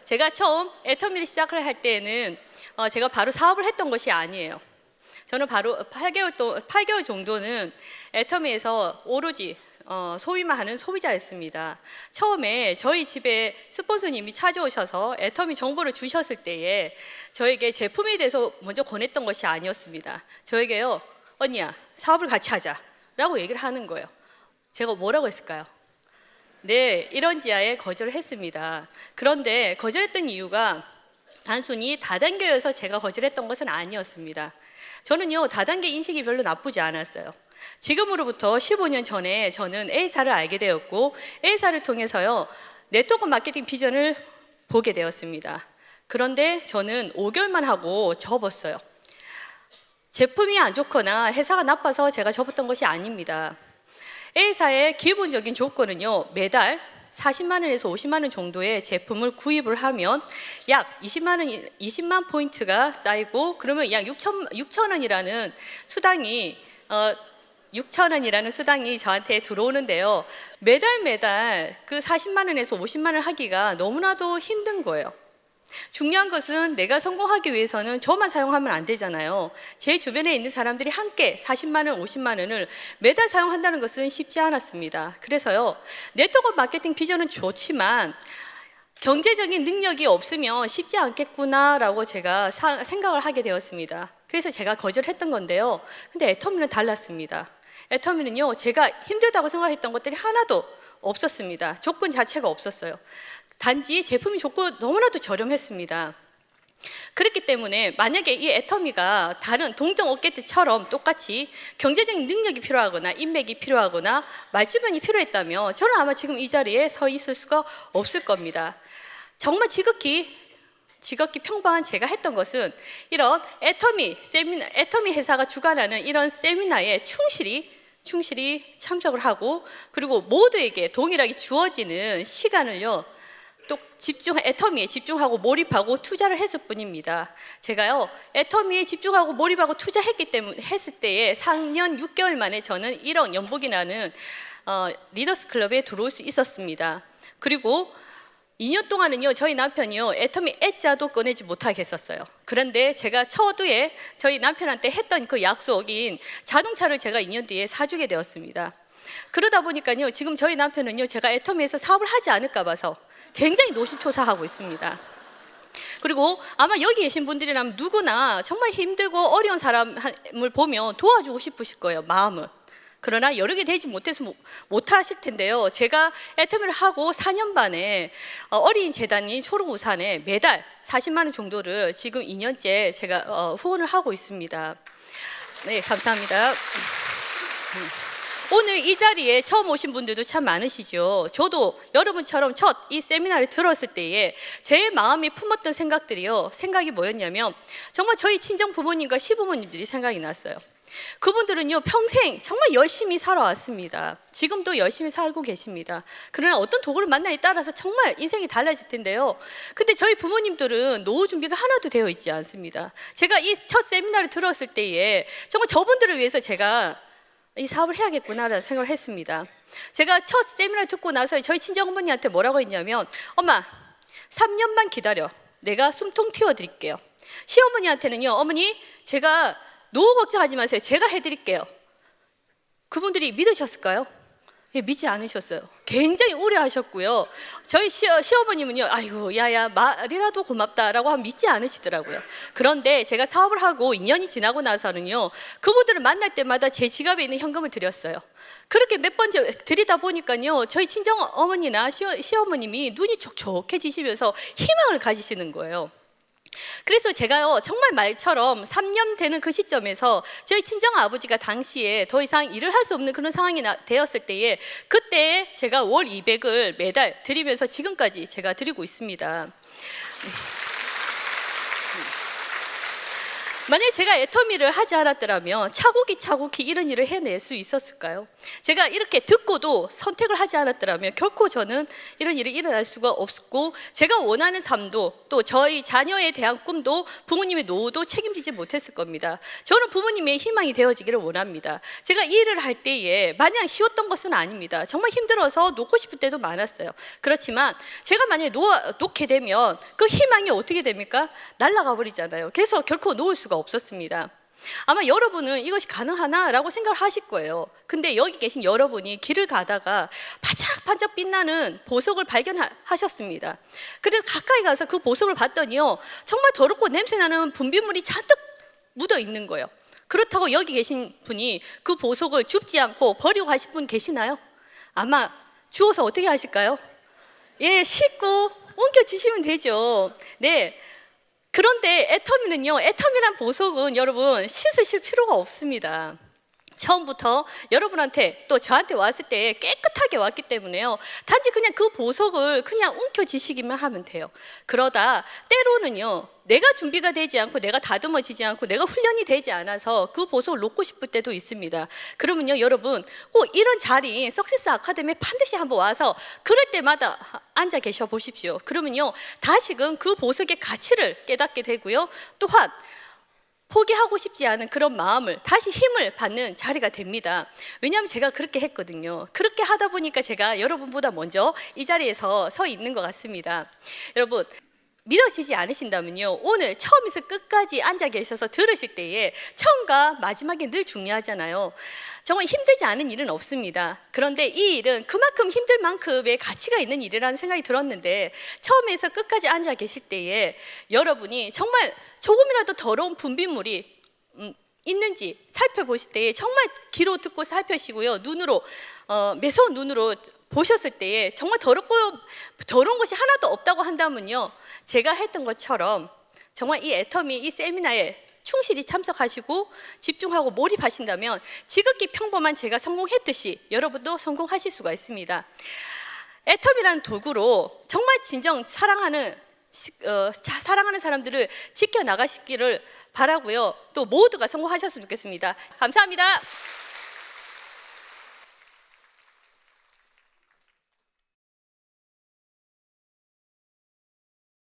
제가 처음 애터미를 시작을 할 때에는 제가 바로 사업을 했던 것이 아니에요. 저는 바로 8개월 정도는 애터미에서 오로지 소비만 하는 소비자였습니다. 처음에 저희 집에 스폰서님이 찾아오셔서 애터미 정보를 주셨을 때에 저에게 제품에 대해서 먼저 권했던 것이 아니었습니다. 저에게요, 언니야, 사업을 같이 하자 라고 얘기를 하는 거예요. 제가 뭐라고 했을까요? 네, 이런 지하에 거절을 했습니다. 그런데 거절했던 이유가 단순히 다단계여서 제가 거절했던 것은 아니었습니다. 저는요, 다단계 인식이 별로 나쁘지 않았어요. 지금으로부터 15년 전에 저는 A사를 알게 되었고 A사를 통해서요, 네트워크 마케팅 비전을 보게 되었습니다. 그런데 저는 5개월만 하고 접었어요. 제품이 안 좋거나 회사가 나빠서 제가 접었던 것이 아닙니다. A사의 기본적인 조건은요, 매달 40만 원에서 50만 원 정도의 제품을 구입을 하면 약 20만 포인트가 쌓이고, 그러면 약 6천 원이라는 수당이 6천 원이라는 수당이 저한테 들어오는데요. 매달 그 40만 원에서 50만 원 하기가 너무나도 힘든 거예요. 중요한 것은 내가 성공하기 위해서는 저만 사용하면 안 되잖아요. 제 주변에 있는 사람들이 함께 40만 원, 50만 원을 매달 사용한다는 것은 쉽지 않았습니다. 그래서요, 네트워크 마케팅 비전은 좋지만 경제적인 능력이 없으면 쉽지 않겠구나라고 제가 생각을 하게 되었습니다. 그래서 제가 거절했던 건데요. 근데 애터미는 달랐습니다. 애터미는요, 제가 힘들다고 생각했던 것들이 하나도 없었습니다. 조건 자체가 없었어요. 단지 제품이 좋고 너무나도 저렴했습니다. 그렇기 때문에 만약에 이 애터미가 다른 동종 업계들처럼 똑같이 경제적인 능력이 필요하거나 인맥이 필요하거나 말주변이 필요했다면 저는 아마 지금 이 자리에 서 있을 수가 없을 겁니다. 정말 지극히 평범한 제가 했던 것은 이런 애터미 회사가 주관하는 이런 세미나에 충실히 참석을 하고, 그리고 모두에게 동일하게 주어지는 시간을요, 또 애터미에 집중하고 몰입하고 투자를 했을 뿐입니다. 제가요, 애터미에 집중하고 몰입하고 했을 때에 3년 6개월 만에 저는 1억 연봉이 나는 리더스 클럽에 들어올 수 있었습니다. 그리고 2년 동안은요, 저희 남편이요, 애터미 애자도 꺼내지 못하게 했었어요. 그런데 제가 처두에 저희 남편한테 했던 그 약속인 자동차를 제가 2년 뒤에 사주게 되었습니다. 그러다 보니까요, 지금 저희 남편은요, 제가 애터미에서 사업을 하지 않을까 봐서 굉장히 노심초사하고 있습니다. 그리고 아마 여기 계신 분들이라면 누구나 정말 힘들고 어려운 사람을 보면 도와주고 싶으실 거예요, 마음은. 그러나 여러 개 되지 못해서 못하실 텐데요. 제가 애터미를 하고 4년 반에 어린이 재단인 초록우산에 매달 40만 원 정도를 지금 2년째 제가 후원을 하고 있습니다. 네, 감사합니다. 오늘 이 자리에 처음 오신 분들도 참 많으시죠. 저도 여러분처럼 첫 이 세미나를 들었을 때에 제 마음에 품었던 생각이 뭐였냐면, 정말 저희 친정 부모님과 시부모님들이 생각이 났어요. 그분들은요, 평생 정말 열심히 살아왔습니다. 지금도 열심히 살고 계십니다. 그러나 어떤 도구를 만나에 따라서 정말 인생이 달라질 텐데요, 근데 저희 부모님들은 노후 준비가 하나도 되어 있지 않습니다. 제가 이 첫 세미나를 들었을 때에 정말 저분들을 위해서 제가 이 사업을 해야겠구나라는 생각을 했습니다. 제가 첫 세미나를 듣고 나서 저희 친정어머니한테 뭐라고 했냐면, 엄마, 3년만 기다려, 내가 숨통 틔워드릴게요. 시어머니한테는요, 어머니, 제가 노후 걱정하지 마세요, 제가 해드릴게요. 그분들이 믿으셨을까요? 예, 믿지 않으셨어요. 굉장히 우려하셨고요. 저희 시어머님은요, 아이고, 야야, 말이라도 고맙다라고 하면 믿지 않으시더라고요. 그런데 제가 사업을 하고 2년이 지나고 나서는요, 그분들을 만날 때마다 제 지갑에 있는 현금을 드렸어요. 그렇게 몇 번 드리다 보니까요, 저희 친정 어머니나 시어머님이 눈이 촉촉해지시면서 희망을 가지시는 거예요. 그래서 제가요, 정말 말처럼 3년 되는 그 시점에서 저희 친정 아버지가 당시에 더 이상 일을 할 수 없는 그런 상황이 되었을 때에, 그때 제가 월 200을 매달 드리면서 지금까지 제가 드리고 있습니다. 만약에 제가 애터미를 하지 않았더라면 차곡히 이런 일을 해낼 수 있었을까요? 제가 이렇게 듣고도 선택을 하지 않았더라면 결코 저는 이런 일이 일어날 수가 없고, 제가 원하는 삶도 또 저희 자녀에 대한 꿈도 부모님의 노후도 책임지지 못했을 겁니다. 저는 부모님의 희망이 되어지기를 원합니다. 제가 이 일을 할 때에 마냥 쉬웠던 것은 아닙니다. 정말 힘들어서 놓고 싶을 때도 많았어요. 그렇지만 제가 만약에 놓게 되면 그 희망이 어떻게 됩니까? 날아가 버리잖아요. 그래서 결코 놓을 수가 없었습니다. 아마 여러분은 이것이 가능하나라고 생각을 하실 거예요. 근데 여기 계신 여러분이 길을 가다가 반짝반짝 빛나는 보석을 발견하셨습니다. 그래서 가까이 가서 그 보석을 봤더니요, 정말 더럽고 냄새나는 분비물이 잔뜩 묻어 있는 거예요. 그렇다고 여기 계신 분이 그 보석을 줍지 않고 버리고 가실 분 계시나요? 아마 주워서 어떻게 하실까요? 예, 씻고 옮겨지시면 되죠. 네. 그런데 애터미란 보석은 여러분 씻으실 필요가 없습니다. 처음부터 여러분한테 또 저한테 왔을 때 깨끗하게 왔기 때문에요, 단지 그냥 그 보석을 그냥 움켜쥐시기만 하면 돼요. 그러다 때로는요, 내가 준비가 되지 않고 내가 다듬어지지 않고 내가 훈련이 되지 않아서 그 보석을 놓고 싶을 때도 있습니다. 그러면요, 여러분 꼭 이런 자리인 석세스 아카데미에 반드시 한번 와서 그럴 때마다 앉아 계셔 보십시오. 그러면요, 다시금 그 보석의 가치를 깨닫게 되고요, 또한 포기하고 싶지 않은 그런 마음을, 다시 힘을 받는 자리가 됩니다. 왜냐하면 제가 그렇게 했거든요. 그렇게 하다 보니까 제가 여러분보다 먼저 이 자리에서 서 있는 것 같습니다. 여러분, 믿어지지 않으신다면요, 오늘 처음에서 끝까지 앉아 계셔서 들으실 때에 처음과 마지막이 늘 중요하잖아요. 정말 힘들지 않은 일은 없습니다. 그런데 이 일은 그만큼 힘들 만큼의 가치가 있는 일이라는 생각이 들었는데, 처음에서 끝까지 앉아 계실 때에 여러분이 정말 조금이라도 더러운 분비물이 있는지 살펴보실 때에 정말 귀로 듣고 살펴시고요, 눈으로 매서운 눈으로 보셨을 때에 정말 더러운 것이 하나도 없다고 한다면요, 제가 했던 것처럼 정말 이 애터미 이 세미나에 충실히 참석하시고 집중하고 몰입하신다면 지극히 평범한 제가 성공했듯이 여러분도 성공하실 수가 있습니다. 애터미라는 도구로 정말 진정 사랑하는 사람들을 지켜나가시기를 바라고요, 또 모두가 성공하셨으면 좋겠습니다. 감사합니다.